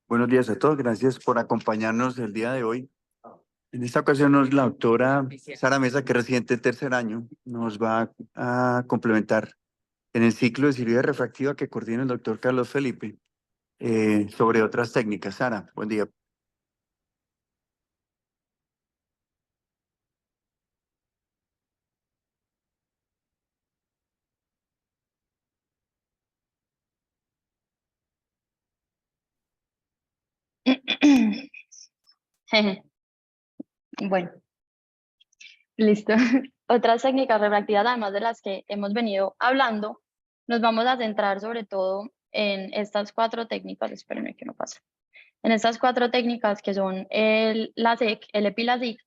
Buenos días a todos, gracias por acompañarnos el día de hoy. En esta ocasión la doctora Sara Mesa, que es residente en tercer año, nos va a complementar en el ciclo de cirugía refractiva que coordina el doctor Carlos Felipe sobre otras técnicas. Sara, buen día. Bueno, listo. Otras técnicas refractivas, además de las que hemos venido hablando, nos vamos a centrar sobre todo en estas cuatro técnicas. Espérenme que no pasa. En estas cuatro técnicas que son la SEC, el EpiLasic,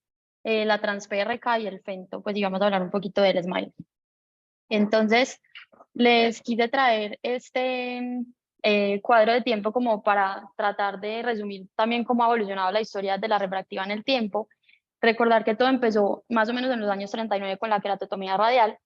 la TransPRK y el FENTO, pues digamos a hablar un poquito del SMILE. Entonces, les quise traer este cuadro de tiempo como para tratar de resumir también cómo ha evolucionado la historia de la refractiva en el tiempo. Recordar que todo empezó más o menos en los años 39 con la queratotomía radial,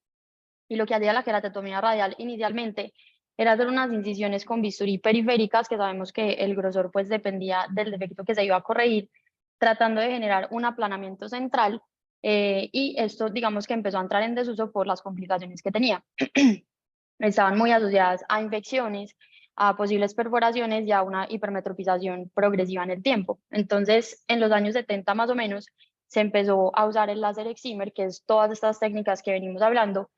y lo que hacía la queratotomía radial inicialmente era hacer unas incisiones con bisturí periféricas, que sabemos que el grosor pues dependía del defecto que se iba a corregir, tratando de generar un aplanamiento central, y esto digamos que empezó a entrar en desuso por las complicaciones que tenía. Estaban muy asociadas a infecciones, a posibles perforaciones y a una hipermetropización progresiva en el tiempo. Entonces, en los años 70 más o menos, se empezó a usar el láser excimer, que es todas estas técnicas que venimos hablando.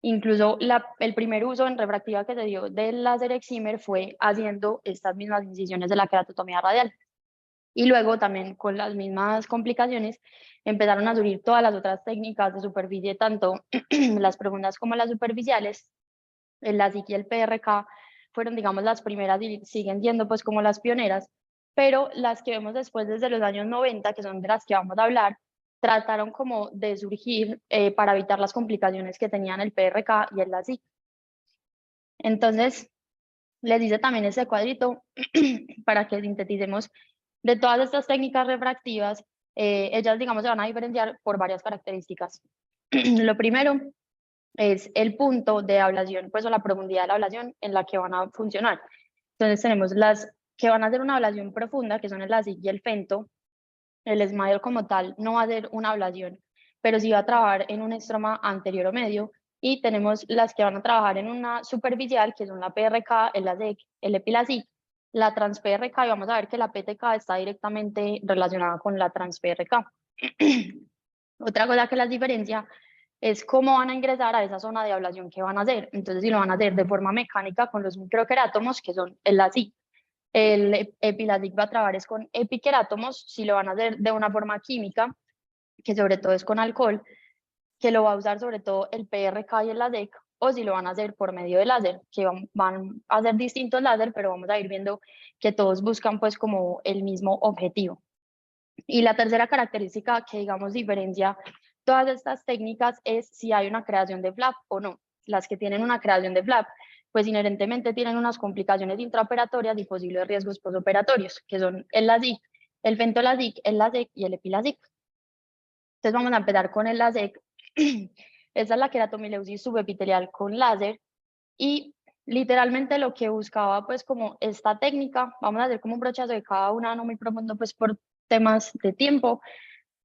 Incluso el primer uso en refractiva que se dio del láser excimer fue haciendo estas mismas incisiones de la queratotomía radial. Y luego también con las mismas complicaciones empezaron a surgir todas las otras técnicas de superficie, tanto las profundas como las superficiales. La SIC y el PRK fueron, digamos, las primeras y siguen siendo pues como las pioneras, pero las que vemos después desde los años 90, que son de las que vamos a hablar, trataron como de surgir para evitar las complicaciones que tenían el PRK y el LASIK. Entonces, les dice también ese cuadrito para que sinteticemos de todas estas técnicas refractivas. Ellas, digamos, se van a diferenciar por varias características. Lo primero es el punto de ablación, pues o la profundidad de la ablación en la que van a funcionar. Entonces tenemos las que van a hacer una ablación profunda, que son el ASIC y el FENTO. El SMILE como tal no va a hacer una ablación, pero sí va a trabajar en un estroma anterior o medio. Y tenemos las que van a trabajar en una superficial, que son la PRK, el ASEC, el EpiLasic, la TransPRK, y vamos a ver que la PTK está directamente relacionada con la TransPRK. Otra cosa que las diferencia es cómo van a ingresar a esa zona de ablación que van a hacer. Entonces, si lo van a hacer de forma mecánica con los microquerátomos, que son el LASIK, el EpiLasic va a trabajar es con epiquerátomos. Si lo van a hacer de una forma química, que sobre todo es con alcohol, que lo va a usar sobre todo el PRK y el LASEK, o si lo van a hacer por medio de láser, que van a hacer distintos láser, pero vamos a ir viendo que todos buscan pues como el mismo objetivo. Y la tercera característica que, digamos, diferencia todas estas técnicas es si hay una creación de flap o no. Las que tienen una creación de flap, pues inherentemente tienen unas complicaciones intraoperatorias y posibles riesgos postoperatorios, que son el LASIK, el FENTOLASIK, el LASEK y el EpiLasic. Entonces vamos a empezar con el LASEK. Esa es la queratomileusis subepitelial con láser, y literalmente lo que buscaba pues como esta técnica, vamos a hacer como un brochazo de cada una, no muy profundo pues por temas de tiempo,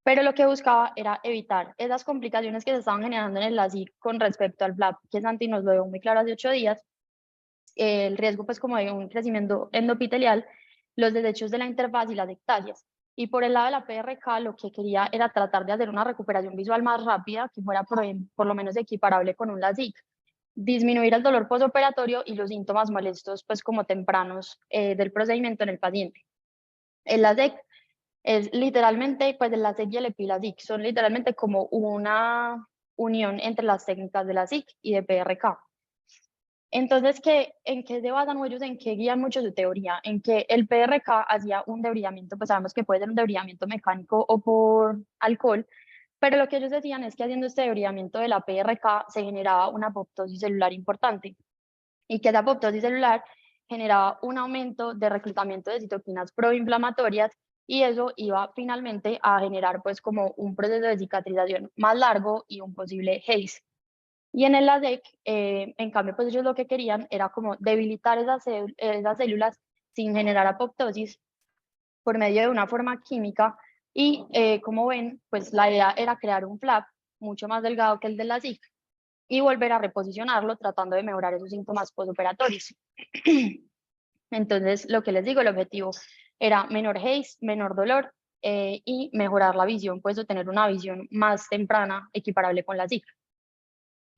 pero lo que buscaba era evitar esas complicaciones que se estaban generando en el LASIK con respecto al FLAP, que Santi nos lo dio muy claro hace 8 días, el riesgo pues como de un crecimiento endopitelial, los desechos de la interfaz y las ectasias. Y por el lado de la PRK lo que quería era tratar de hacer una recuperación visual más rápida, que fuera por lo menos equiparable con un LASIK, disminuir el dolor postoperatorio y los síntomas molestos pues como tempranos del procedimiento en el paciente. El LASEK es literalmente, pues el LASEK y el EpiLasic son literalmente como una unión entre las técnicas de LASIK y de PRK. Entonces, ¿en qué se basan ellos? ¿En qué guían mucho su teoría? En que el PRK hacía un debridamiento, pues sabemos que puede ser un debridamiento mecánico o por alcohol, pero lo que ellos decían es que haciendo este debridamiento de la PRK se generaba una apoptosis celular importante, y que esa apoptosis celular generaba un aumento de reclutamiento de citoquinas proinflamatorias, y eso iba finalmente a generar pues como un proceso de cicatrización más largo y un posible haze. Y en el LASEK, en cambio, pues ellos lo que querían era como debilitar esas células sin generar apoptosis, por medio de una forma química y como ven, pues la idea era crear un flap mucho más delgado que el de la SIC y volver a reposicionarlo tratando de mejorar esos síntomas postoperatorios. Entonces, lo que les digo, el objetivo era menor haze, menor dolor y mejorar la visión, pues obtener una visión más temprana equiparable con la SIC.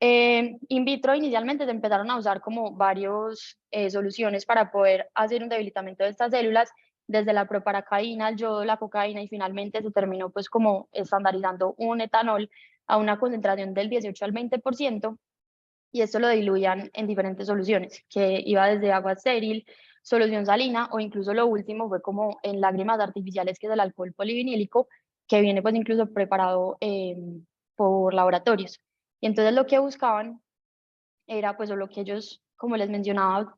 In vitro inicialmente se empezaron a usar como varias soluciones para poder hacer un debilitamiento de estas células, desde la proparacaína, el yodo, la cocaína, y finalmente se terminó pues como estandarizando un etanol a una concentración del 18 al 20%, y esto lo diluían en diferentes soluciones, que iba desde agua estéril, solución salina, o incluso lo último fue como en lágrimas artificiales, que es el alcohol polivinílico, que viene pues incluso preparado por laboratorios. Y entonces lo que buscaban era, pues, o lo que ellos, como les mencionaba,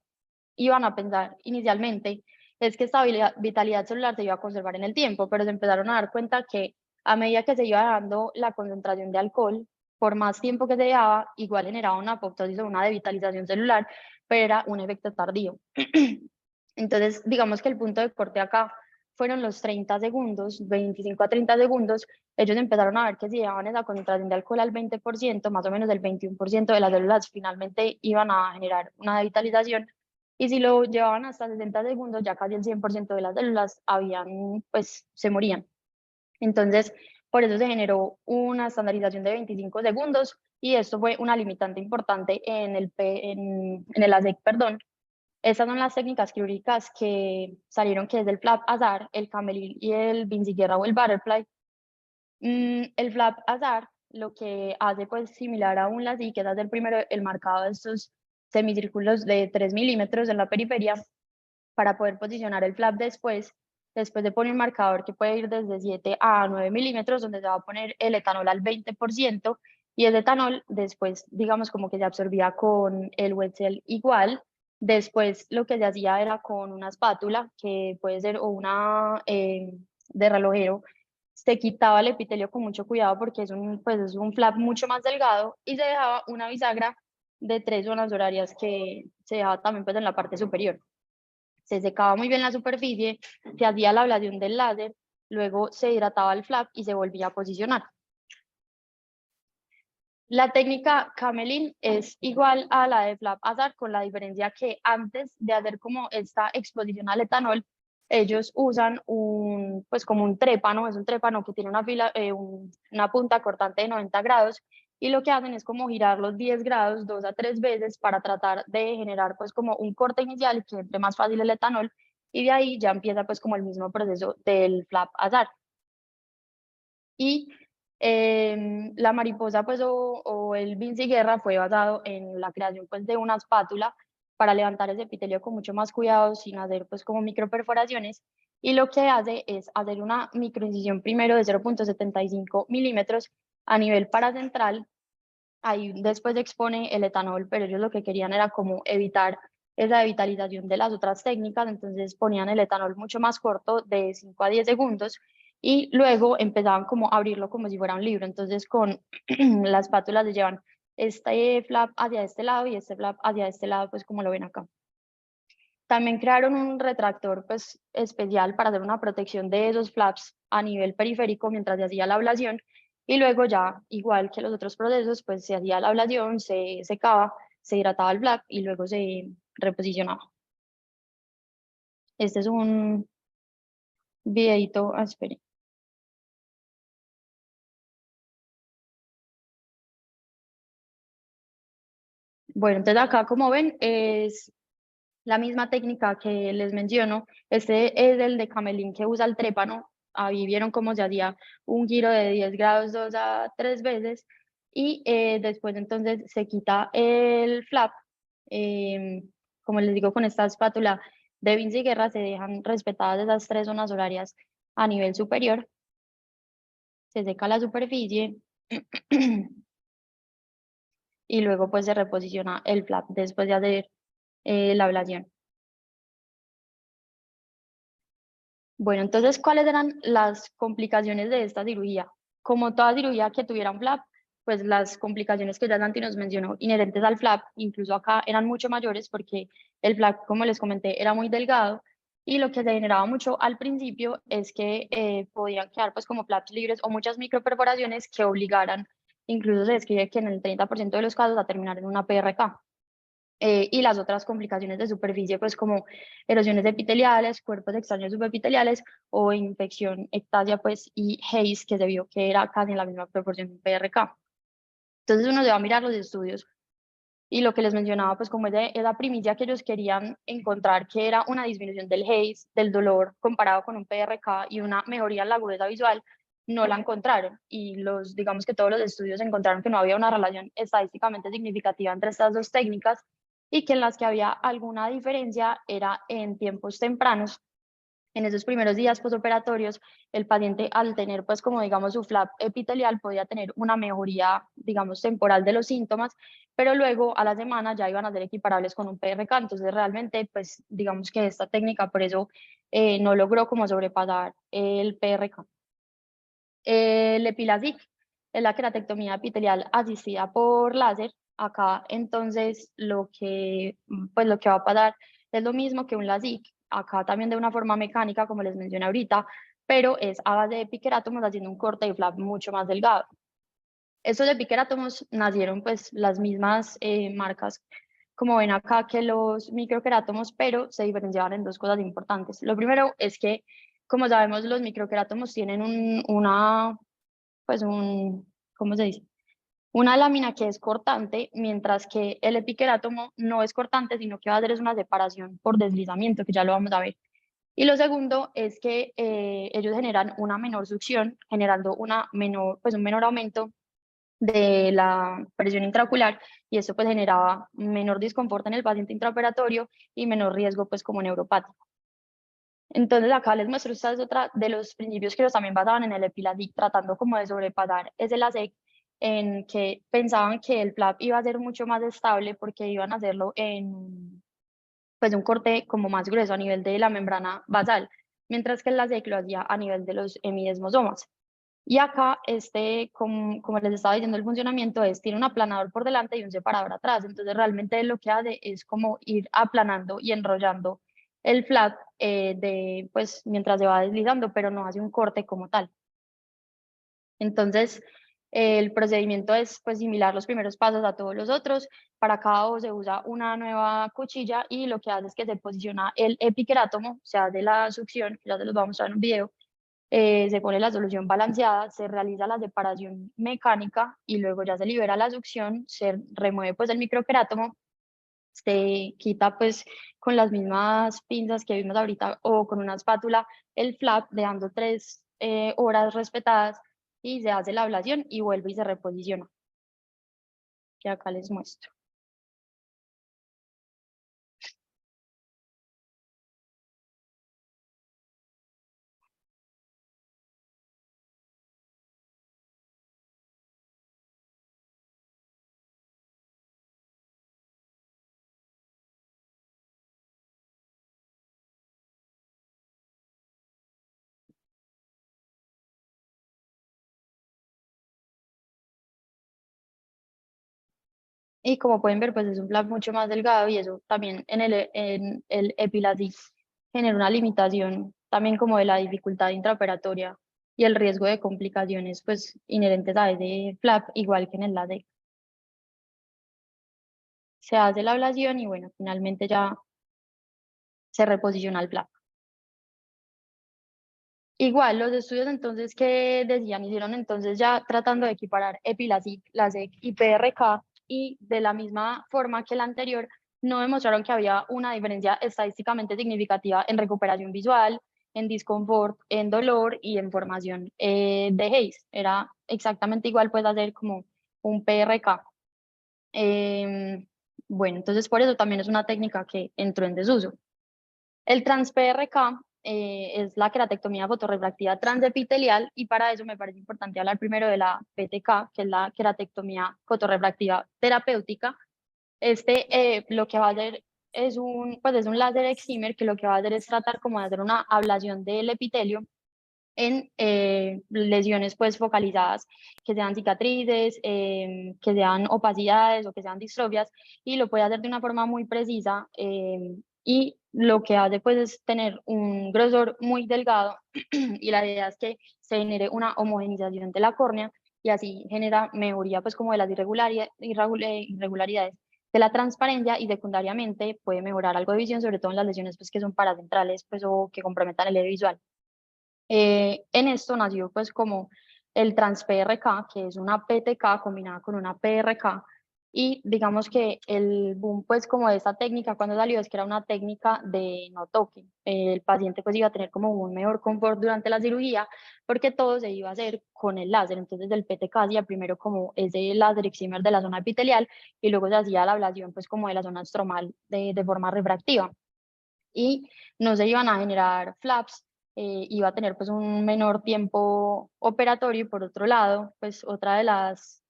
iban a pensar inicialmente, es que esta vitalidad celular se iba a conservar en el tiempo, pero se empezaron a dar cuenta que a medida que se iba dando la concentración de alcohol, por más tiempo que se daba, igual generaba una apoptosis o una devitalización celular, pero era un efecto tardío. Entonces, digamos que el punto de corte acá fueron los 30 segundos, 25 a 30 segundos. Ellos empezaron a ver que si llevaban esa concentración de alcohol al 20%, más o menos el 21% de las células finalmente iban a generar una devitalización, y si lo llevaban hasta 60 segundos, ya casi el 100% de las células habían, pues, se morían. Entonces, por eso se generó una estandarización de 25 segundos, y esto fue una limitante importante en el ASEC, perdón. Estas son las técnicas quirúrgicas que salieron, que es el flap azar, el camelil y el Vinciguerra o el butterfly. El flap azar lo que hace, pues, similar a un LASIK, que es hacer primero el marcado de estos semicírculos de 3 milímetros en la periferia para poder posicionar el flap después. Después de poner un marcador que puede ir desde 7 a 9 milímetros, donde se va a poner el etanol al 20%, y el etanol después, digamos, como que se absorbía con el wet cell igual. Después lo que se hacía era con una espátula, que puede ser o una de relojero, se quitaba el epitelio con mucho cuidado porque pues es un flap mucho más delgado, y se dejaba una bisagra de 3 zonas horarias que se dejaba también pues en la parte superior. Se secaba muy bien la superficie, se hacía la ablación del láser, luego se hidrataba el flap y se volvía a posicionar. La técnica Camelin es igual a la de flap azar, con la diferencia que antes de hacer como esta exposición al etanol, ellos usan pues como un trépano, es un trépano que tiene una punta cortante de 90 grados, y lo que hacen es como girar los 10 grados 2 a 3 veces para tratar de generar pues como un corte inicial que entre más fácil el etanol, y de ahí ya empieza pues como el mismo proceso del flap azar. Y la mariposa, pues, o el Vinciguerra fue basado en la creación, pues, de una espátula para levantar ese epitelio con mucho más cuidado, sin hacer, pues, como microperforaciones. Y lo que hace es hacer una microincisión primero de 0,75 milímetros a nivel paracentral. Ahí después se expone el etanol, pero ellos lo que querían era como evitar esa devitalización de las otras técnicas, entonces ponían el etanol mucho más corto, de 5 a 10 segundos, y luego empezaban como a abrirlo como si fuera un libro. Entonces con la espátula se llevan este flap hacia este lado y este flap hacia este lado, pues como lo ven acá. También crearon un retractor, pues, especial para hacer una protección de esos flaps a nivel periférico mientras se hacía la ablación, y luego ya, igual que los otros procesos, pues se hacía la ablación, se secaba, se hidrataba el flap y luego se reposicionaba. Este es un videito, espere. Bueno, entonces acá, como ven, es la misma técnica que les menciono. Este es el de Camelin, que usa el trépano. Ahí vieron cómo se hacía un giro de 10 grados 2 a 3 veces, y después entonces se quita el flap. Como les digo, con esta espátula de Vinciguerra se dejan respetadas esas 3 zonas horarias a nivel superior. Se seca la superficie y luego pues se reposiciona el flap después de hacer la ablación. Bueno, entonces, ¿cuáles eran las complicaciones de esta cirugía? Como toda cirugía que tuviera un flap, pues las complicaciones que ya Santi nos mencionó inherentes al flap, incluso acá eran mucho mayores, porque el flap, como les comenté, era muy delgado, Y lo que se generaba mucho al principio es que podían quedar pues como flaps libres o muchas microperforaciones que obligaran, incluso se describe que en el 30% de los casos, a terminar en una PRK. Y las otras complicaciones de superficie, pues como erosiones epiteliales, cuerpos extraños subepiteliales o infección, ectasia, pues, y Hayes, que se vio que era casi en la misma proporción de un PRK. Entonces uno se va a mirar los estudios y lo que les mencionaba, pues como esa primicia que ellos querían encontrar, que era una disminución del Hayes, del dolor, comparado con un PRK y una mejoría en la agudeza visual, no la encontraron. Y digamos que todos los estudios encontraron que no había una relación estadísticamente significativa entre estas dos técnicas y que en las que había alguna diferencia era en tiempos tempranos. En esos primeros días postoperatorios, el paciente, al tener pues como digamos su flap epitelial, podía tener una mejoría digamos temporal de los síntomas, pero luego a la semana ya iban a ser equiparables con un PRK. Entonces realmente pues digamos que esta técnica por eso no logró como sobrepasar el PRK. El EpiLASIK es la queratectomía epitelial asistida por láser. Acá entonces pues lo que va a pasar es lo mismo que un LASIK, acá también de una forma mecánica como les mencioné ahorita, pero es a base de piquerátomos haciendo un corte de flap mucho más delgado. Estos de piquerátomos nacieron pues las mismas marcas como ven acá que los microquerátomos, pero se diferenciaban en dos cosas importantes. Lo primero es que, como sabemos, los microquerátomos tienen ¿cómo se dice? Una lámina que es cortante, mientras que el epiquerátomo no es cortante, sino que va a hacer es una separación por deslizamiento, que ya lo vamos a ver. Y lo segundo es que ellos generan una menor succión, generando un menor aumento de la presión intraocular, y eso pues generaba menor disconfort en el paciente intraoperatorio y menor riesgo pues como neuropático. Entonces acá les muestro, esta es otra de los principios que ellos también basaban en el EpiLASIK, tratando como de sobrepasar ese LASIK, en que pensaban que el flap iba a ser mucho más estable porque iban a hacerlo en pues un corte como más grueso a nivel de la membrana basal, mientras que el LASIK lo hacía a nivel de los hemidesmosomas. Y acá, como les estaba diciendo, el funcionamiento tiene un aplanador por delante y un separador atrás. Entonces, realmente lo que hace es como ir aplanando y enrollando el flap pues, mientras se va deslizando, pero no hace un corte como tal. Entonces, el procedimiento es pues similar los primeros pasos a todos los otros. Para cada ojo se usa una nueva cuchilla y lo que hace es que se posiciona el epiquerátomo, se hace la succión, ya se los vamos a mostrar en un video, se pone la solución balanceada, se realiza la separación mecánica y luego ya se libera la succión, se remueve pues el microquerátomo, se quita pues con las mismas pinzas que vimos ahorita o con una espátula el flap, dejando 3 horas respetadas, y se hace la ablación y vuelve y se reposiciona, que acá les muestro. Y como pueden ver, pues es un flap mucho más delgado y eso también en el EpiLASIK genera una limitación también como de la dificultad intraoperatoria y el riesgo de complicaciones pues inherentes a ese flap, igual que en el LASIK. Se hace la ablación y bueno, finalmente ya se reposiciona el flap. Igual, los estudios entonces que decían, hicieron entonces ya tratando de equiparar EpiLASIK, LASIK y PRK, y de la misma forma que el anterior, no demostraron que había una diferencia estadísticamente significativa en recuperación visual, en disconfort, en dolor y en formación de Hayes. Era exactamente igual, pues hacer como un PRK. Bueno, entonces por eso también es una técnica que entró en desuso. El trans-PRK es la queratectomía fotorrefractiva transepitelial, y para eso me parece importante hablar primero de la PTK, que es la queratectomía fotorrefractiva terapéutica. Lo que va a hacer pues es un láser excimer que lo que va a hacer es tratar como de hacer una ablación del epitelio en lesiones pues focalizadas, que sean cicatrices, que sean opacidades o que sean distrofias, y lo puede hacer de una forma muy precisa y lo que hace pues es tener un grosor muy delgado y la idea es que se genere una homogenización de la córnea y así genera mejoría pues como de las irregularidades de la transparencia y secundariamente puede mejorar algo de visión, sobre todo en las lesiones pues que son paracentrales pues o que comprometan el eje visual. En esto nació pues como el Trans-PRK, que es una PTK combinada con una PRK, y digamos que el boom pues como de esta técnica cuando salió es que era una técnica de no toque. El paciente pues iba a tener como un mejor confort durante la cirugía porque todo se iba a hacer con el láser. Entonces el PTK hacía primero como ese láser excimer de la zona epitelial y luego se hacía la ablación pues como de la zona estromal de forma refractiva. Y no se iban a generar flaps, iba a tener pues un menor tiempo operatorio y por otro lado, pues otra de las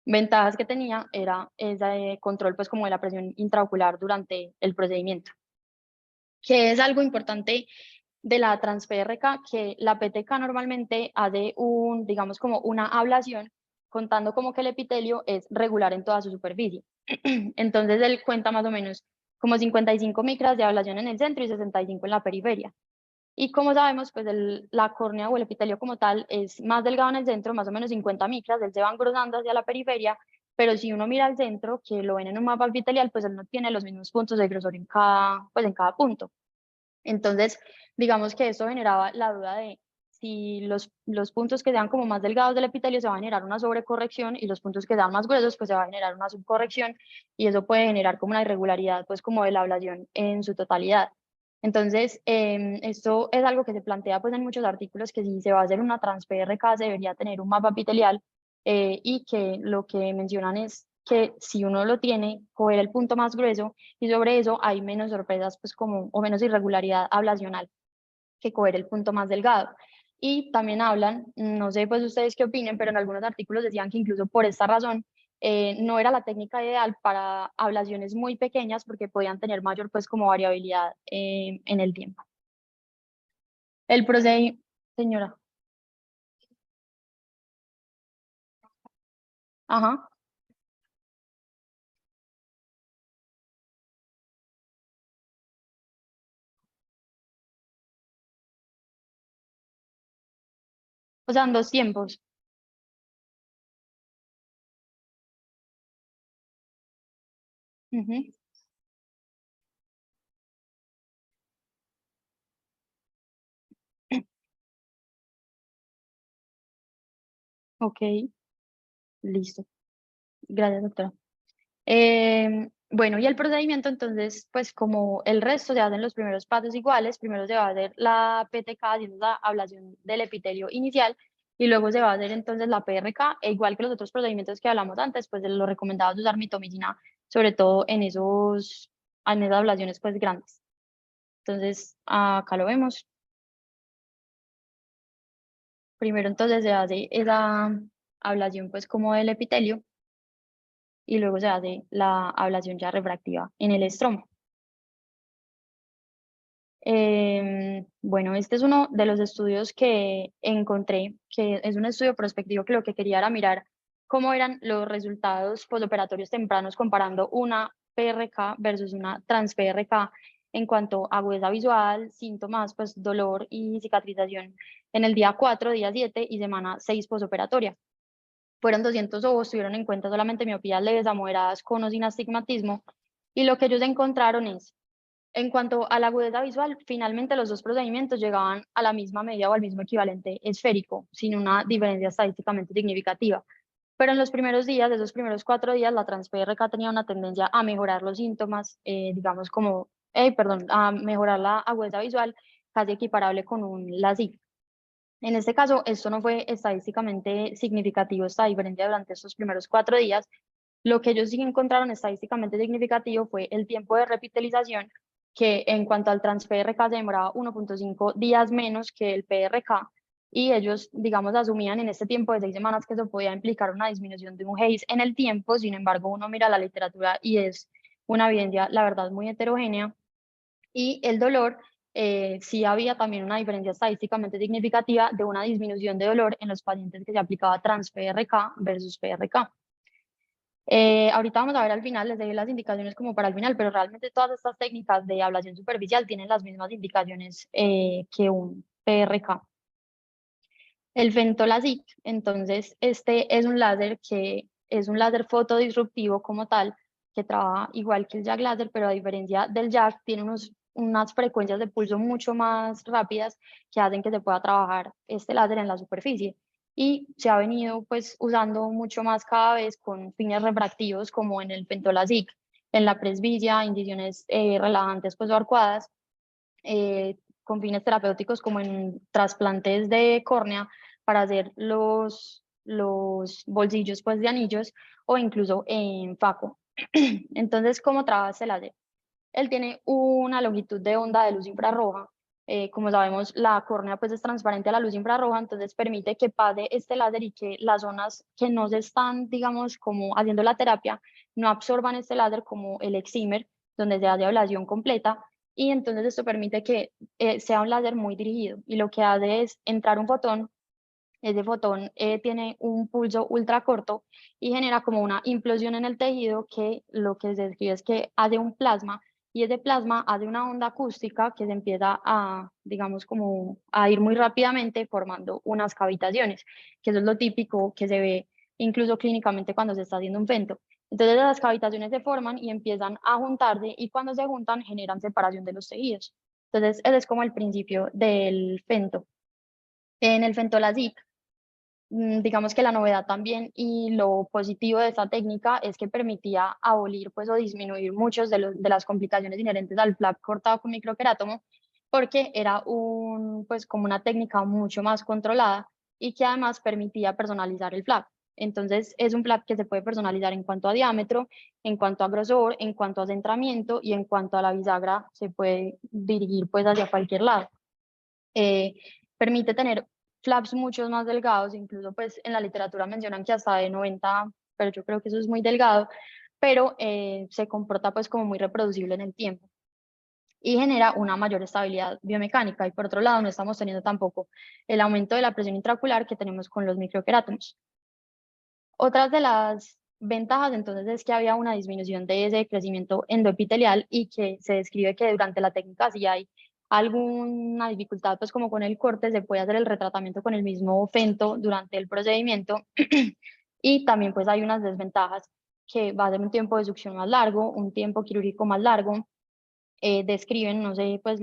ventajas que tenía era ese control pues como de la presión intraocular durante el procedimiento, que es algo importante de la Trans-PRK, que la PTK normalmente hace digamos como una ablación contando como que el epitelio es regular en toda su superficie. Entonces él cuenta más o menos como 55 micras de ablación en el centro y 65 en la periferia. Y como sabemos, pues la córnea o el epitelio como tal es más delgado en el centro, más o menos 50 micras, él se va engrosando hacia la periferia, pero si uno mira al centro, que lo ven en un mapa epitelial, pues él no tiene los mismos puntos de grosor pues en cada punto. Entonces, digamos que eso generaba la duda de si los puntos que sean como más delgados del epitelio se va a generar una sobrecorrección y los puntos que sean más gruesos pues se va a generar una subcorrección y eso puede generar como una irregularidad pues como de la ablación en su totalidad. Entonces, esto es algo que se plantea pues en muchos artículos que si se va a hacer una trans-PRK se debería tener un mapa epitelial y que lo que mencionan es que si uno lo tiene, coger el punto más grueso y sobre eso hay menos sorpresas pues como, o menos irregularidad ablacional que coger el punto más delgado. Y también hablan, no sé pues ustedes qué opinen, pero en algunos artículos decían que incluso por esta razón no era la técnica ideal para ablaciones muy pequeñas porque podían tener mayor pues como variabilidad en el tiempo. El procedimiento, señora. Ajá. O sea, en dos tiempos. Ujú. Ok, listo. Gracias, doctora. Bueno, y el procedimiento entonces, pues como el resto se hacen los primeros pasos iguales, primero se va a hacer la PTK haciendo la ablación del epitelio inicial y luego se va a hacer entonces la PRK, e igual que los otros procedimientos que hablamos antes, pues de lo recomendado es usar mitomicina, sobre todo en esas ablaciones pues grandes. Entonces, acá lo vemos. Primero entonces se hace esa ablación pues como del epitelio y luego se hace la ablación ya refractiva en el estroma. Bueno, este es uno de los estudios que encontré, que es un estudio prospectivo que lo que quería era mirar cómo eran los resultados postoperatorios tempranos comparando una PRK versus una trans-PRK en cuanto a agudeza visual, síntomas, pues dolor y cicatrización en el día 4, día 7 y semana 6 postoperatoria. Fueron 200 ojos, tuvieron en cuenta solamente miopías leves a moderadas con o sin astigmatismo y lo que ellos encontraron es en cuanto a la agudeza visual, finalmente los dos procedimientos llegaban a la misma medida o al mismo equivalente esférico, sin una diferencia estadísticamente significativa. Pero en los primeros días, de esos primeros 4 días, la trans-PRK tenía una tendencia a mejorar los síntomas, digamos como, perdón, a mejorar la agudeza visual, casi equiparable con un LASIK. En este caso, esto no fue estadísticamente significativo, esta diferencia durante estos primeros 4 días. Lo que ellos sí encontraron estadísticamente significativo fue el tiempo de repitelización, que en cuanto al trans-PRK se demoraba 1.5 días menos que el PRK, y ellos, digamos, asumían en este tiempo de 6 semanas que eso podía implicar una disminución de un Haze en el tiempo. Sin embargo, uno mira la literatura y es una evidencia, la verdad, muy heterogénea. Y el dolor, sí había también una diferencia estadísticamente significativa de una disminución de dolor en los pacientes que se aplicaba trans-PRK versus PRK. Ahorita vamos a ver al final, les doy las indicaciones como para el final, pero realmente todas estas técnicas de ablación superficial tienen las mismas indicaciones que un PRK. El Ventolasic, entonces, este es un láser que es un láser fotodisruptivo como tal, que trabaja igual que el Jack láser, pero a diferencia del Jack, tiene unas frecuencias de pulso mucho más rápidas que hacen que se pueda trabajar este láser en la superficie. Y se ha venido pues usando mucho más cada vez con fines refractivos como en el Ventolasic, en la presbicia, incisiones relajantes pues o arcuadas, con fines terapéuticos como en trasplantes de córnea para hacer los bolsillos pues de anillos o incluso en faco. Entonces, ¿cómo trabaja este láser? Él tiene una longitud de onda de luz infrarroja. Como sabemos, la córnea pues es transparente a la luz infrarroja, entonces permite que pase este láser y que las zonas que no se están, digamos, como haciendo la terapia, no absorban este láser como el excimer, donde se hace ablación completa, y entonces esto permite que sea un láser muy dirigido, y lo que hace es entrar un fotón. Ese fotón tiene un pulso ultra corto y genera como una implosión en el tejido que lo que se describe es que hace un plasma, y ese plasma hace una onda acústica que se empieza a, digamos, como a ir muy rápidamente formando unas cavitaciones, que eso es lo típico que se ve incluso clínicamente cuando se está haciendo un fento. Entonces las cavitaciones se forman y empiezan a juntarse, y cuando se juntan generan separación de los tejidos. Entonces ese es como el principio del fento. En el Ventolasic, digamos que la novedad también y lo positivo de esta técnica es que permitía abolir pues o disminuir muchos de las complicaciones inherentes al flap cortado con microquerátomo, porque era pues como una técnica mucho más controlada y que además permitía personalizar el flap. Entonces es un flap que se puede personalizar en cuanto a diámetro, en cuanto a grosor, en cuanto a centramiento y en cuanto a la bisagra se puede dirigir pues hacia cualquier lado. eh, Permite tener flaps mucho más delgados, incluso pues en la literatura mencionan que hasta de 90, pero yo creo que eso es muy delgado, pero se comporta pues como muy reproducible en el tiempo y genera una mayor estabilidad biomecánica. Y por otro lado, no estamos teniendo tampoco el aumento de la presión intraocular que tenemos con los microquerátomos. Otras de las ventajas entonces es que había una disminución de ese crecimiento endoepitelial y que se describe que durante la técnica, si hay alguna dificultad pues como con el corte, se puede hacer el retratamiento con el mismo fento durante el procedimiento. Y también pues hay unas desventajas, que va a ser un tiempo de succión más largo, un tiempo quirúrgico más largo. Describen, no sé pues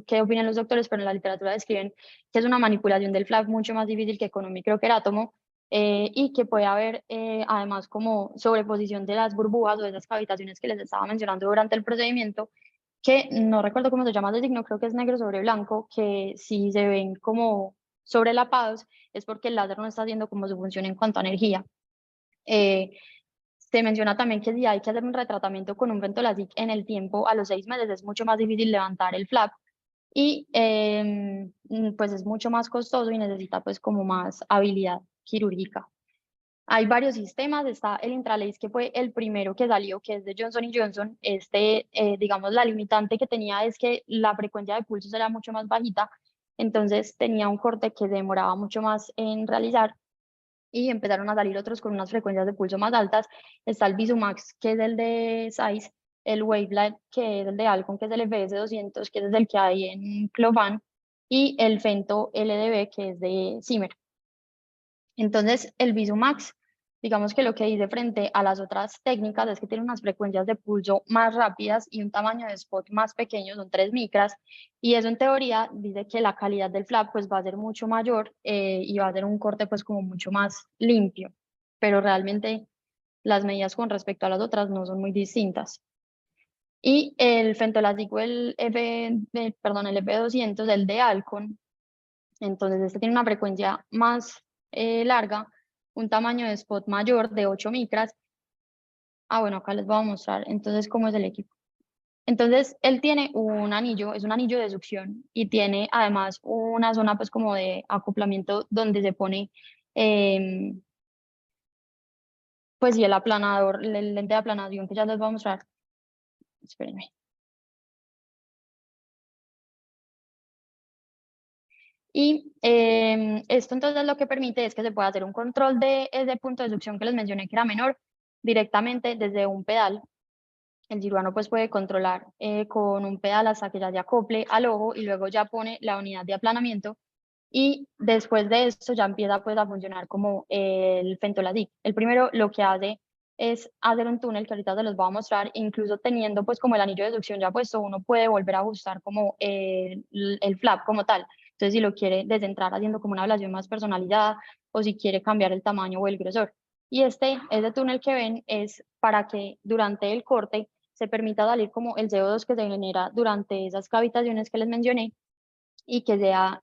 qué opinan los doctores, pero en la literatura describen que es una manipulación del flap mucho más difícil que con un microquerátomo, y que puede haber además como sobreposición de las burbujas o de esas cavitaciones que les estaba mencionando durante el procedimiento, que no recuerdo cómo se llama ese signo, creo que es negro sobre blanco, que si se ven como sobrelapados es porque el láser no está haciendo como su función en cuanto a energía. Eh, Se menciona también que si hay que hacer un retratamiento con un Ventolasic en el tiempo, a los 6 meses es mucho más difícil levantar el flap y pues es mucho más costoso y necesita pues como más habilidad quirúrgica. Hay varios sistemas, está el Intralace que fue el primero que salió, que es de Johnson Johnson. Digamos, la limitante que tenía es que la frecuencia de pulsos era mucho más bajita, entonces tenía un corte que demoraba mucho más en realizar, y empezaron a salir otros con unas frecuencias de pulso más altas. Está el Visumax, que es el de Zeiss, el Wavelight, que es el de Alcon, que es el FS200, que es el que hay en Clovan, y el Fento LDB, que es de Zimmer. Entonces, el Visumax, digamos que lo que dice frente a las otras técnicas es que tiene unas frecuencias de pulso más rápidas y un tamaño de spot más pequeño, son 3 micras, y eso en teoría dice que la calidad del flap pues va a ser mucho mayor, y va a ser un corte pues como mucho más limpio, pero realmente las medidas con respecto a las otras no son muy distintas. Y el Fentolasic, el F200, el de Alcon, entonces este tiene una frecuencia más larga, un tamaño de spot mayor de 8 micras. Bueno, acá les voy a mostrar entonces cómo es el equipo. Entonces él tiene un anillo, es un anillo de succión, y tiene además una zona pues como de acoplamiento donde se pone em, pues y el aplanador, el lente de aplanación que ya les voy a mostrar. Espérenme. Y esto entonces lo que permite es que se pueda hacer un control de ese punto de succión que les mencioné que era menor, directamente desde un pedal. El cirujano pues puede controlar con un pedal hasta que ya se acople al ojo y luego ya pone la unidad de aplanamiento y después de esto ya empieza pues a funcionar como el Fentoladic. El primero lo que hace es hacer un túnel que ahorita se los voy a mostrar, incluso teniendo pues como el anillo de succión ya puesto, uno puede volver a ajustar como el flap como tal. Entonces si lo quiere descentrar haciendo como una ablación más personalizada o si quiere cambiar el tamaño o el grosor. Y ese túnel que ven es para que durante el corte se permita salir como el CO2 que se genera durante esas cavitaciones que les mencioné y que sea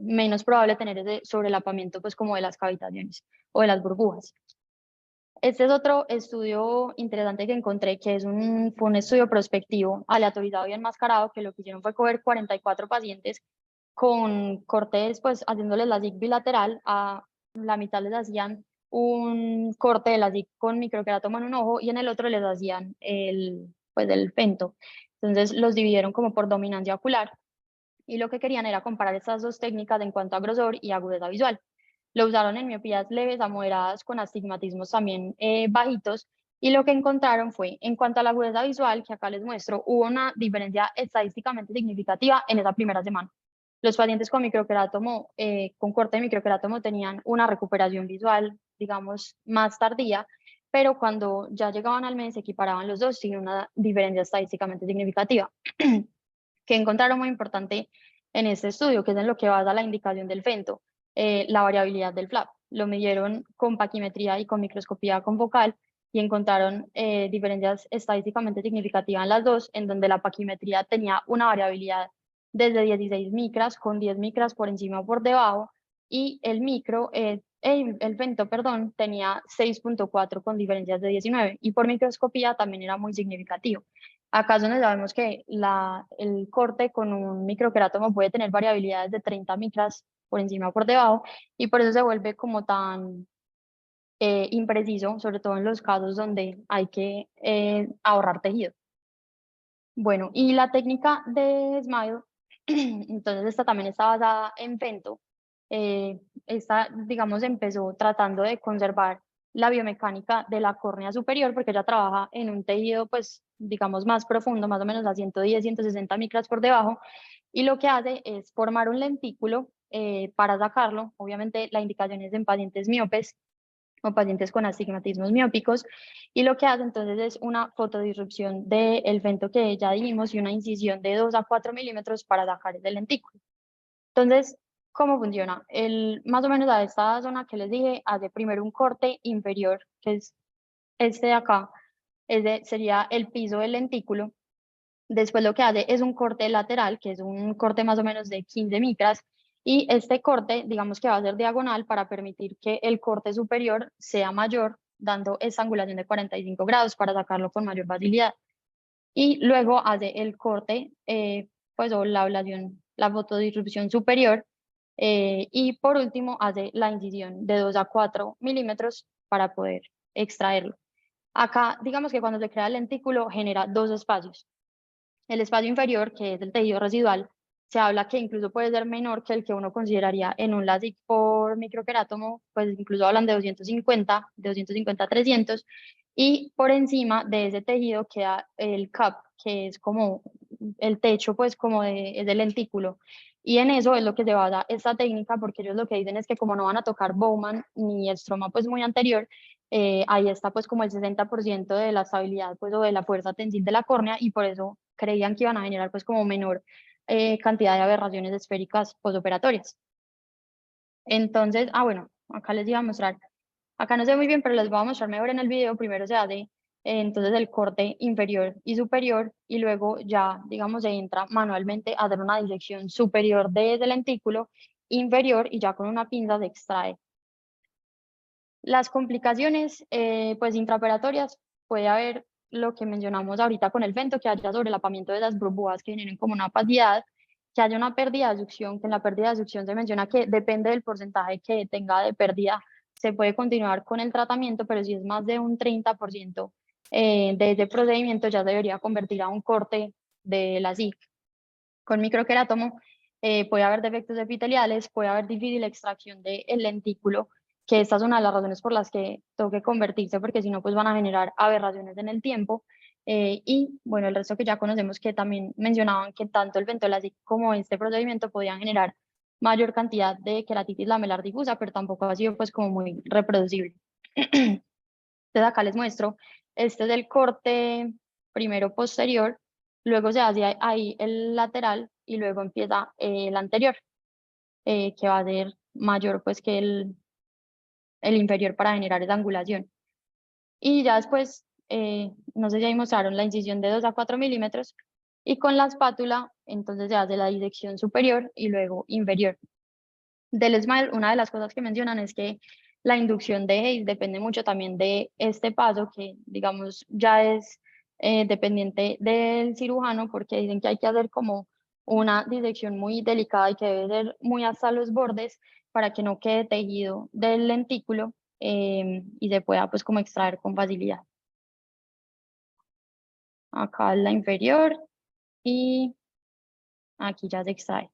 menos probable tener ese sobrelapamiento pues como de las cavitaciones o de las burbujas. Este es otro estudio interesante que encontré, que fue un estudio prospectivo, aleatorizado y enmascarado, que lo que hicieron fue coger 44 pacientes con cortes, pues haciéndoles la SIC bilateral, a la mitad les hacían un corte de la SIC con microqueratoma en un ojo y en el otro les hacían pues el fento. Entonces los dividieron como por dominancia ocular y lo que querían era comparar estas dos técnicas en cuanto a grosor y agudeza visual. Lo usaron en miopías leves a moderadas con astigmatismos también bajitos y lo que encontraron fue, en cuanto a la agudeza visual, que acá les muestro, hubo una diferencia estadísticamente significativa en esa primera semana. Los pacientes con microquerátomo, con corte de microquerátomo tenían una recuperación visual, digamos, más tardía, pero cuando ya llegaban al mes se equiparaban los dos sin una diferencia estadísticamente significativa. Que encontraron muy importante en este estudio, que es en lo que basa la indicación del fento, la variabilidad del flap. Lo midieron con paquimetría y con microscopía confocal y encontraron diferencias estadísticamente significativas en las dos, en donde la paquimetría tenía una variabilidad desde 16 micras, con 10 micras por encima o por debajo, y el fento, perdón, tenía 6.4 con diferencias de 19, y por microscopía también era muy significativo. Acá es donde sabemos que el corte con un microquerátomo puede tener variabilidades de 30 micras por encima o por debajo, y por eso se vuelve como tan impreciso, sobre todo en los casos donde hay que ahorrar tejido. Bueno, y la técnica de Smile, entonces esta también está basada en Fento. Esta, digamos, empezó tratando de conservar la biomecánica de la córnea superior, porque ella trabaja en un tejido, pues, digamos, más profundo, más o menos a 110, 160 micras por debajo, y lo que hace es formar un lentículo para sacarlo. Obviamente la indicación es en pacientes miopes o pacientes con astigmatismos miópicos, y lo que hace entonces es una fotodisrupción del fento que ya dijimos y una incisión de 2 a 4 milímetros para sacar ese lentículo. Entonces, ¿cómo funciona? Más o menos a esta zona que les dije, hace primero un corte inferior, que es este de acá, sería el piso del lentículo. Después lo que hace es un corte lateral, que es un corte más o menos de 15 micras, y este corte, digamos que va a ser diagonal para permitir que el corte superior sea mayor, dando esta angulación de 45 grados para sacarlo con mayor facilidad. Y luego hace el corte, pues o la ablación, la fotodisrupción superior, y por último hace la incisión de 2 a 4 milímetros para poder extraerlo. Acá, digamos que cuando se crea el lentículo genera dos espacios. El espacio inferior, que es el tejido residual, se habla que incluso puede ser menor que el que uno consideraría en un LASIK por microquerátomo, pues incluso hablan de 250 a 300, y por encima de ese tejido queda el cap, que es como el techo, pues como es del lentículo. Y en eso es lo que se basa esta técnica, porque ellos lo que dicen es que como no van a tocar Bowman ni estroma pues muy anterior, ahí está pues como el 60% de la estabilidad pues o de la fuerza tensil de la córnea, y por eso creían que iban a generar pues como menor cantidad de aberraciones esféricas postoperatorias. Entonces, bueno, acá les iba a mostrar, acá no sé muy bien, pero les voy a mostrar mejor en el video. Primero se hace entonces el corte inferior y superior, y luego ya, digamos, se entra manualmente a hacer una disección superior desde el lentículo, inferior, y ya con una pinza se extrae. Las complicaciones, pues intraoperatorias, puede haber lo que mencionamos ahorita con el fento, que haya sobrelapamiento de las burbujas que generen como una opacidad, que haya una pérdida de succión, que en la pérdida de succión se menciona que depende del porcentaje que tenga de pérdida, se puede continuar con el tratamiento, pero si es más de un 30% de ese procedimiento ya debería convertir a un corte de la SIC. Con microquerátomo puede haber defectos epiteliales, puede haber difícil extracción del lentículo, que esta es una de las razones por las que toque convertirse, porque si no, pues van a generar aberraciones en el tiempo. Y bueno, el resto que ya conocemos, que también mencionaban que tanto el Ventolasic como este procedimiento podían generar mayor cantidad de queratitis lamelar difusa, pero tampoco ha sido pues como muy reproducible. Entonces acá les muestro, este es el corte primero posterior, luego se hace ahí el lateral y luego empieza el anterior, que va a ser mayor pues que el inferior para generar esa angulación. Y ya después, no sé si ahí mostraron la incisión de 2 a 4 milímetros y con la espátula entonces se hace la disección superior y luego inferior. Del SMILE, una de las cosas que mencionan es que la inducción de Hayes depende mucho también de este paso, que digamos ya es dependiente del cirujano, porque dicen que hay que hacer como una disección muy delicada y que debe ser muy hasta los bordes para que no quede tejido del lentículo y se pueda pues como extraer con facilidad. Acá es la inferior y aquí ya se extrae.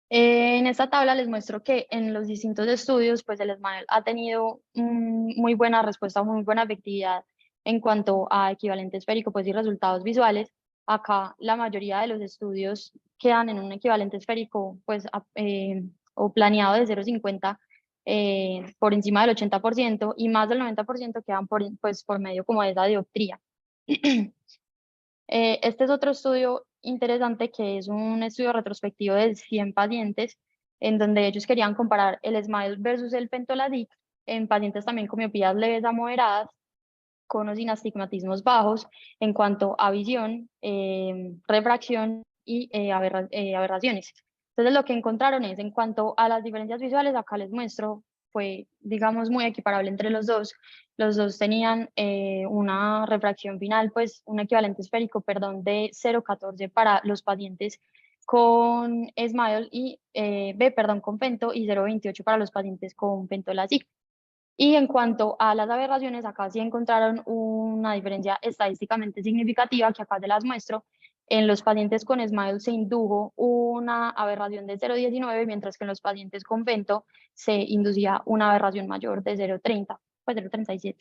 En esta tabla les muestro que en los distintos estudios, pues el SMILE ha tenido muy buena respuesta, muy buena efectividad en cuanto a equivalente esférico pues, y resultados visuales. Acá la mayoría de los estudios quedan en un equivalente esférico pues, o planeado de 0,50 por encima del 80% y más del 90% quedan pues, por medio como de esa dioptría. Este es otro estudio interesante que es un estudio retrospectivo de 100 pacientes en donde ellos querían comparar el SMILE versus el Ventoladic en pacientes también con miopías leves a moderadas, con o sin astigmatismos bajos en cuanto a visión, refracción y aberraciones. Entonces lo que encontraron es en cuanto a las diferencias visuales, acá les muestro, fue digamos muy equiparable entre los dos. Los dos tenían una refracción final, pues un equivalente esférico, perdón, de 0,14 para los pacientes con SMILE y perdón, con Pento y 0,28 para los pacientes con Ventolasic. Y en cuanto a las aberraciones, acá sí encontraron una diferencia estadísticamente significativa, que acá se las muestro. En los pacientes con SMILE se indujo una aberración de 0,19, mientras que en los pacientes con Vento se inducía una aberración mayor de 0,30, pues 0,37.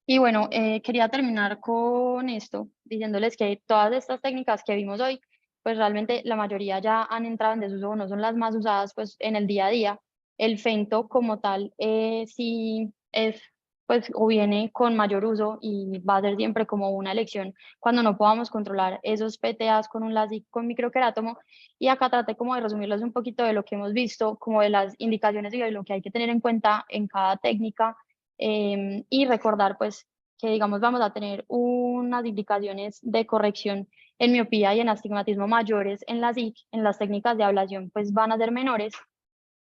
Y bueno, quería terminar con esto, diciéndoles que todas estas técnicas que vimos hoy, pues realmente la mayoría ya han entrado en desuso, no son las más usadas pues en el día a día. El Fento como tal sí es pues o viene con mayor uso y va a ser siempre como una elección cuando no podamos controlar esos PTAs con un LASIK con microquerátomo. Y acá traté como de resumirles un poquito de lo que hemos visto, como de las indicaciones y de lo que hay que tener en cuenta en cada técnica y recordar pues que digamos vamos a tener unas indicaciones de corrección en miopía y en astigmatismo mayores en la SIC, en las técnicas de ablación pues van a ser menores,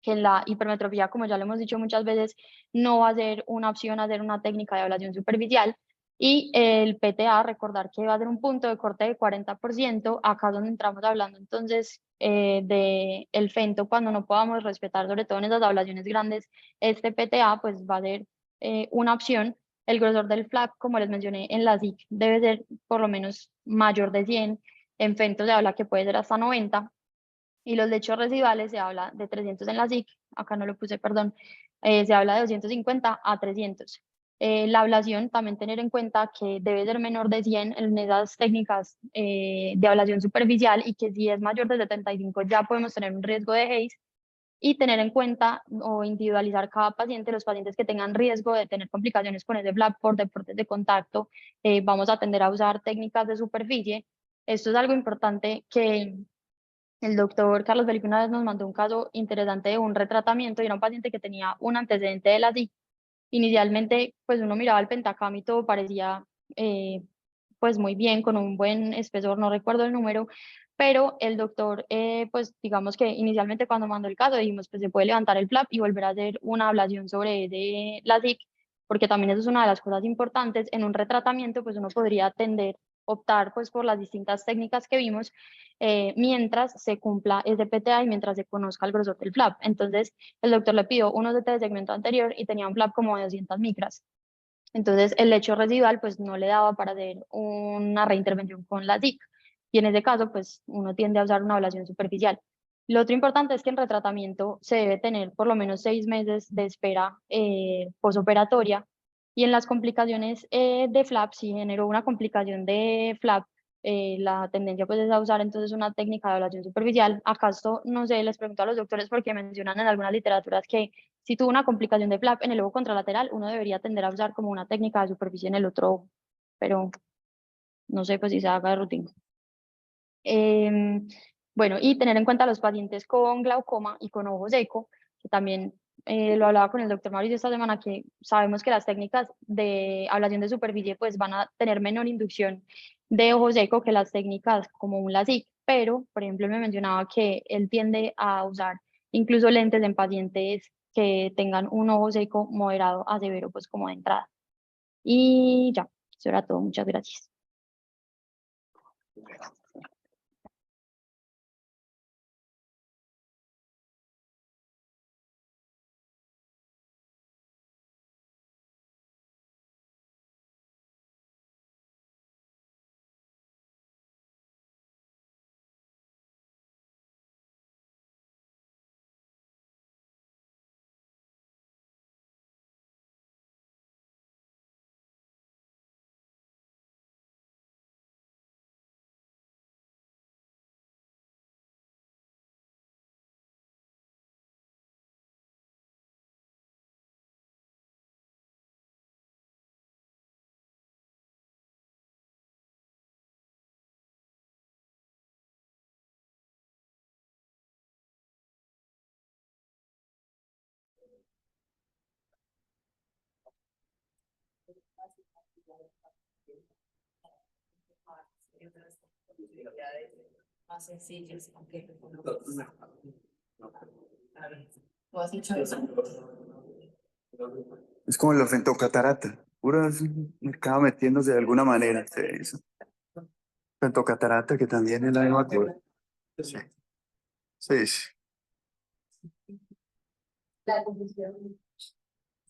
que en la hipermetropía, como ya lo hemos dicho muchas veces, no va a ser una opción hacer una técnica de ablación superficial. Y el PTA, recordar que va a ser un punto de corte de 40%, acá es donde entramos hablando entonces de el fento, cuando no podamos respetar, sobre todo en esas ablaciones grandes, este PTA pues va a ser una opción. El grosor del flap, como les mencioné en la SIC, debe ser por lo menos mayor de 100, en fento se habla que puede ser hasta 90, y los lechos residuales se habla de 300 en la SIC, acá no lo puse, perdón, se habla de 250 a 300. La ablación, también tener en cuenta que debe ser menor de 100 en esas técnicas de ablación superficial y que si es mayor de 75 ya podemos tener un riesgo de Hayes, y tener en cuenta o individualizar cada paciente, los pacientes que tengan riesgo de tener complicaciones con ese flap por deportes de contacto, vamos a tender a usar técnicas de superficie. Esto es algo importante que el doctor Carlos Felipe una vez nos mandó un caso interesante de un retratamiento y era un paciente que tenía un antecedente de la SIC. Inicialmente, pues uno miraba el pentacam y todo parecía pues muy bien, con un buen espesor, no recuerdo el número, pero el doctor, pues digamos que inicialmente cuando mandó el caso dijimos, pues se puede levantar el flap y volver a hacer una ablación sobre de la SIC, porque también eso es una de las cosas importantes. En un retratamiento, pues uno podría tender optar pues por las distintas técnicas que vimos mientras se cumpla ese PTA y mientras se conozca el grosor del flap. Entonces, el doctor le pidió unos CT de segmento anterior y tenía un flap como de 200 micras. Entonces, el lecho residual pues no le daba para hacer una reintervención con la SIC. Y en ese caso, pues uno tiende a usar una ablación superficial. Lo otro importante es que en retratamiento se debe tener por lo menos 6 meses de espera posoperatoria, y en las complicaciones de flap, si generó una complicación de flap, la tendencia pues es a usar entonces una técnica de ablación superficial. ¿Acaso, no sé, les pregunto a los doctores porque mencionan en algunas literaturas que si tuvo una complicación de flap en el ojo contralateral, uno debería tender a usar como una técnica de superficie en el otro ojo, pero no sé pues si se haga de rutina. Em, bueno, y tener en cuenta a los pacientes con glaucoma y con ojo seco, que también lo hablaba con el doctor Mauricio esta semana, que sabemos que las técnicas de ablación de superficie pues van a tener menor inducción de ojo seco que las técnicas como un LASIK, pero por ejemplo me mencionaba que él tiende a usar incluso lentes en pacientes que tengan un ojo seco moderado a severo pues como de entrada. Y ya, eso era todo, muchas gracias. Más sencillas, aunque ¿tú has hecho eso? Es como el fentocatarata, puro mercado metiéndose de alguna manera. Sí, eso. Fentocatarata, que también es la misma cosa. Sí, sí, sí. La confusión.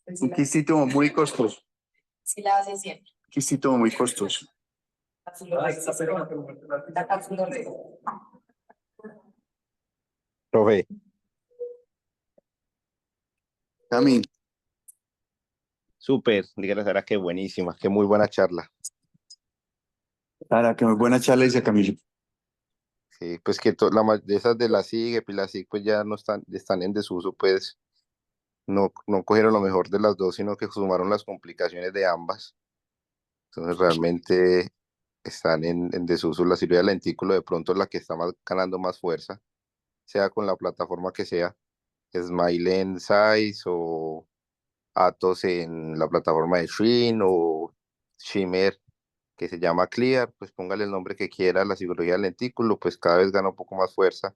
Un quistito muy costoso. Si la hace siempre. Quistito muy costoso. La cápsula de Profe, Cami, súper, dígale a Sara que buenísima, que muy buena charla. Sara, que muy buena charla, dice Camilo. Sí, pues que de esas de la SIG y la SIG pues ya no están en desuso, pues no cogieron lo mejor de las dos, sino que sumaron las complicaciones de ambas. Entonces realmente están en desuso. La cirugía del lentículo de pronto es la que está ganando más fuerza, sea con la plataforma que sea, Smile en Size o Atos en la plataforma de Shin o Shimmer que se llama Clear, pues póngale el nombre que quiera, la cirugía del lentículo, pues cada vez gana un poco más fuerza.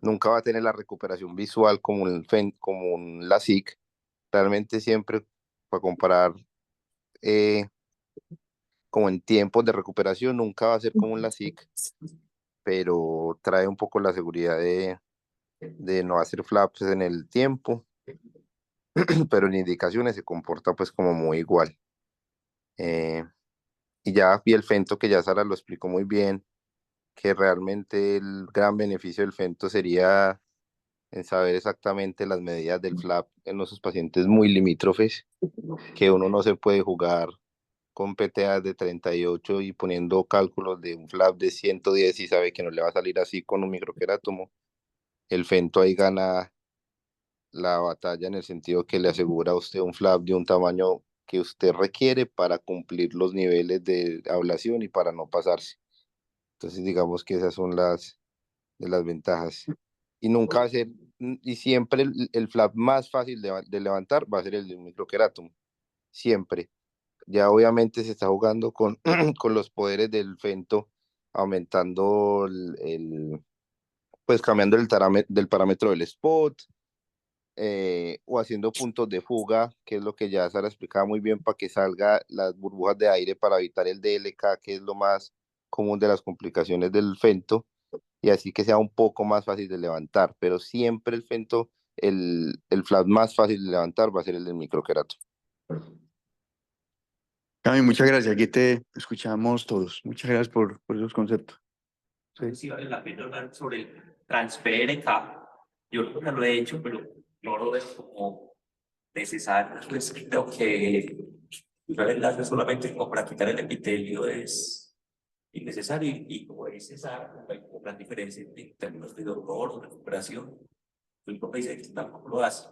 Nunca va a tener la recuperación visual como un LASIK. Realmente siempre, para comparar, eh, como en tiempos de recuperación, nunca va a ser como un LASIK, pero trae un poco la seguridad de no hacer flaps en el tiempo, pero en indicaciones se comporta pues como muy igual. Eh, y ya vi el Fento, que ya Sara lo explicó muy bien, que realmente el gran beneficio del Fento sería en saber exactamente las medidas del flap en esos pacientes muy limítrofes, que uno no se puede jugar con PTA de 38 y poniendo cálculos de un flap de 110 y sabe que no le va a salir así con un microquerátomo. El Fento ahí gana la batalla en el sentido que le asegura a usted un flap de un tamaño que usted requiere para cumplir los niveles de ablación y para no pasarse. Entonces digamos que esas son de las ventajas. Y nunca va a ser, y siempre el flap más fácil de levantar va a ser el de un microquerátomo, siempre. Ya obviamente se está jugando con, con los poderes del Fento, aumentando pues cambiando del parámetro del spot, o haciendo puntos de fuga, que es lo que ya Sara explicaba muy bien, para que salga las burbujas de aire para evitar el DLK, que es lo más común de las complicaciones del Fento, y así que sea un poco más fácil de levantar, pero siempre el Fento, el flap más fácil de levantar va a ser el del microquerato. Cami, muchas gracias. Aquí te escuchamos todos. Muchas gracias por esos conceptos. Sí. Si vale la pena hablar sobre el TransPRK. Yo nunca lo he hecho, pero no lo veo como necesario. Pues creo que usar el láser solamente como para quitar el epitelio es innecesario y como es César, hay una gran diferencia en términos de dolor o recuperación. El propio dice que tampoco lo hace.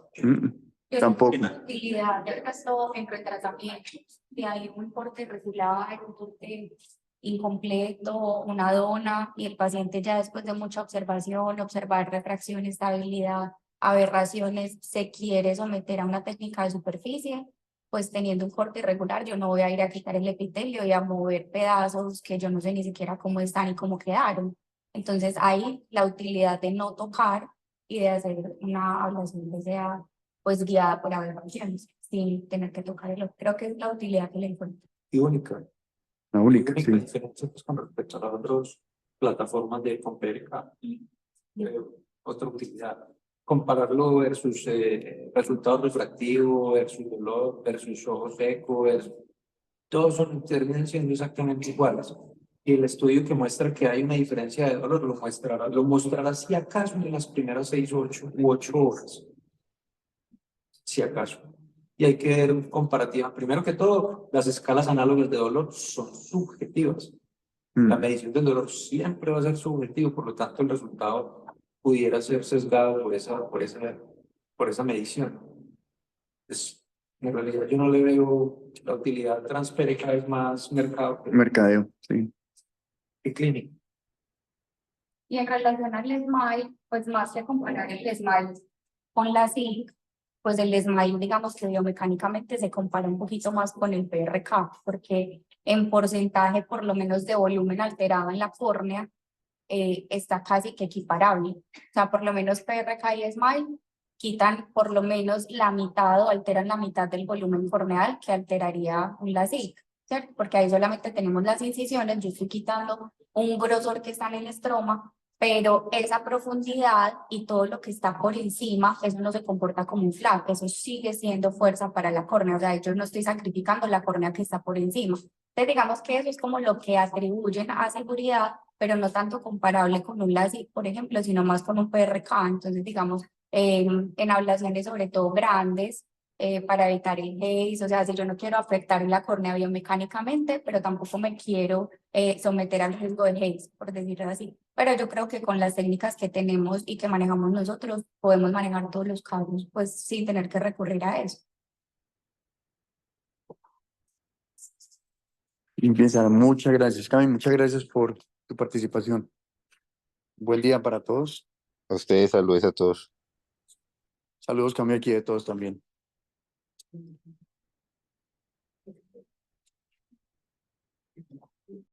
Tampoco. La utilidad del resto entre tratamientos, de ahí un corte regular, un corte incompleto, una dona, y el paciente ya después de mucha observación, observar refracción, estabilidad, aberraciones, se quiere someter a una técnica de superficie, pues teniendo un corte irregular, yo no voy a ir a quitar el epitelio y a mover pedazos que yo no sé ni siquiera cómo están y cómo quedaron. Entonces ahí la utilidad de no tocar y de hacer una ablación que sea pues guiada por aberraciones, sin tener que tocar el ojo. Creo que es la utilidad que le importa. Y única. La única, única sí. diferencia pues, con respecto a las otras plataformas de Comperica y otra utilidad. Compararlo versus resultados refractivos, versus dolor, versus ojo seco, todos terminan siendo exactamente iguales. Y el estudio que muestra que hay una diferencia de dolor lo mostrará si acaso en las primeras 6 u 8 horas. Si acaso. Y hay que ver comparativa. Primero que todo, las escalas análogas de dolor son subjetivas. La medición del dolor siempre va a ser subjetivo, por lo tanto el resultado pudiera ser sesgado por esa medición. En realidad yo no le veo la utilidad TransPRK, es más mercado Mercadeo, sí. que clínico. Y en relación al SMILE, pues más que comparar el SMILE con la SIG, pues el SMILE, digamos que biomecánicamente se compara un poquito más con el PRK, porque en porcentaje, por lo menos de volumen alterado en la córnea, está casi que equiparable. O sea, por lo menos PRK y SMILE quitan por lo menos la mitad o alteran la mitad del volumen corneal que alteraría un LASIK, ¿cierto? Porque ahí solamente tenemos las incisiones, yo estoy quitando un grosor que está en el estroma, pero esa profundidad y todo lo que está por encima, eso no se comporta como un flap, eso sigue siendo fuerza para la córnea, o sea, yo no estoy sacrificando la córnea que está por encima. Entonces, digamos que eso es como lo que atribuyen a seguridad, pero no tanto comparable con un LASIK, por ejemplo, sino más con un PRK. Entonces, digamos, en ablaciones sobre todo grandes, para evitar el haze, o sea, si yo no quiero afectar la córnea biomecánicamente, pero tampoco me quiero someter al riesgo de haze, por decirlo así. Pero yo creo que con las técnicas que tenemos y que manejamos nosotros, podemos manejar todos los casos, pues sin tener que recurrir a eso. Limpieza, muchas gracias, Cami, muchas gracias por tu participación. Buen día para todos. A ustedes, saludos a todos. Saludos, Cami, aquí de todos también.